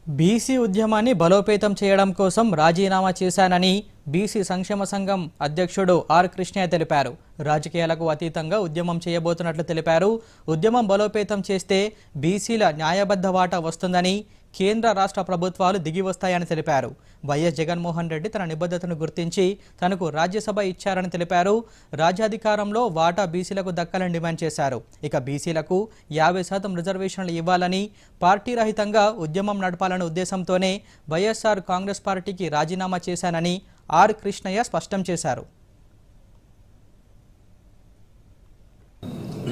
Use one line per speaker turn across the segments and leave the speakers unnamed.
BC ఉద్యమాన్ని బలోపేతం చేయడం కోసం రాజీనామా చేశానని బీసీ సంక్షేమ సంఘం అధ్యక్షుడు ఆర్ కృష్ణయ్య తెలిపారు. రాజకీయాలకు అతీతంగా ఉద్యమం చేయబోతున్నట్లు తెలిపారు. ఉద్యమం బలోపేతం చేస్తే బీసీల న్యాయబద్ధ వాటా వస్తుందని, కేంద్ర రాష్ట్ర ప్రభుత్వాలు దిగి వస్తాయని తెలిపారు. వైఎస్ జగన్మోహన్ రెడ్డి తన నిబద్ధతను గుర్తించి తనకు రాజ్యసభ ఇచ్చారని తెలిపారు. రాజ్యాధికారంలో వాటా బీసీలకు దక్కాలని డిమాండ్ చేశారు. ఇక బీసీలకు 50% రిజర్వేషన్లు ఇవ్వాలని, పార్టీ రహితంగా ఉద్యమం నడపాలనే ఉద్దేశంతోనే వైఎస్ఆర్ కాంగ్రెస్ పార్టీకి రాజీనామా చేశానని ఆర్ కృష్ణయ్య స్పష్టం చేశారు.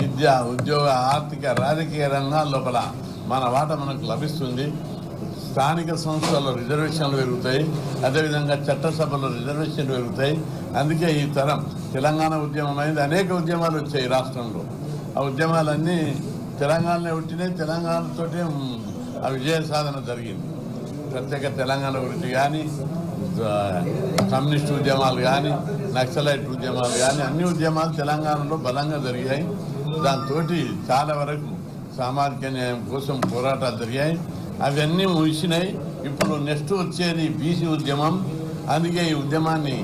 విద్య, ఉద్యోగ, ఆర్థిక, రాజకీయ రంగాల లోపల మన వాట మనకు లభిస్తుంది. స్థానిక సంస్థల్లో రిజర్వేషన్లు పెరుగుతాయి, అదేవిధంగా చట్టసభలో రిజర్వేషన్లు పెరుగుతాయి. అందుకే ఈ తరం తెలంగాణ ఉద్యమం అయింది. అనేక ఉద్యమాలు వచ్చాయి రాష్ట్రంలో. ఆ ఉద్యమాలన్నీ తెలంగాణలో పుట్టినాయి. తెలంగాణతోటే ఆ విజయ సాధన జరిగింది. ప్రత్యేక తెలంగాణ గురించి కానీ, కమ్యూనిస్టు ఉద్యమాలు కానీ, నక్సలైట్ ఉద్యమాలు కానీ, అన్ని ఉద్యమాలు తెలంగాణలో బలంగా జరిగాయి. దాంతో చాలా వరకు సామాజిక న్యాయం కోసం పోరాటాలు జరిగాయి. అవన్నీ ముగిసినాయి. ఇప్పుడు నెక్స్ట్ వచ్చేది బీసీ ఉద్యమం. అందుకే ఈ ఉద్యమాన్ని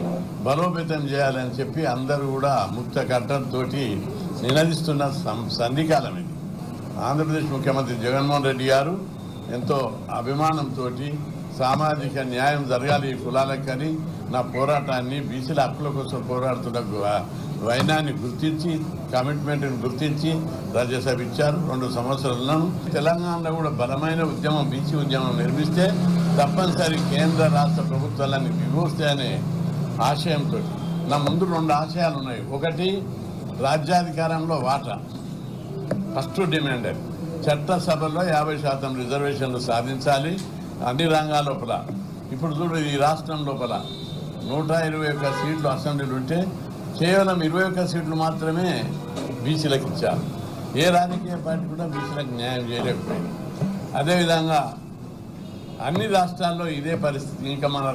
బలోపేతం చేయాలని చెప్పి అందరూ కూడా ముక్త కట్టంతో నినదిస్తున్న సంధికాలం ఇది. ఆంధ్రప్రదేశ్ ముఖ్యమంత్రి జగన్మోహన్ రెడ్డి గారు ఎంతో అభిమానంతో సామాజిక న్యాయం జరగాలి ఈ కులాలకని నా పోరాటాన్ని, బీసీల హక్కుల కోసం పోరాడుతున్న వైనాన్ని గుర్తించి, కమిట్మెంట్ని గుర్తించి రాజ్యసభ ఇచ్చారు. 2 సంవత్సరాలను తెలంగాణలో కూడా బలమైన ఉద్యమం, బీసీ ఉద్యమం నిర్మిస్తే తప్పనిసరి కేంద్ర రాష్ట్ర ప్రభుత్వాలన్నీ దిగొస్తాయనే ఆశయంతో నా ముందు 2 ఆశయాలు ఉన్నాయి. ఒకటి, రాజ్యాధికారంలో వాటా. ఫస్ట్ డిమాండ్ చట్టసభలో 50% రిజర్వేషన్లు సాధించాలి అన్ని రంగాల లోపల. ఇప్పుడు చూడు, ఈ రాష్ట్రం లోపల 121 సీట్లు అసెంబ్లీలు ఉంటే కేవలం 21 సీట్లు మాత్రమే బీసీలకు ఇచ్చారు. ఏ రాజకీయ పార్టీ కూడా బీసీలకు న్యాయం చేయలేకపోయింది. అదేవిధంగా అన్ని రాష్ట్రాల్లో ఇదే పరిస్థితి. ఇంకా మన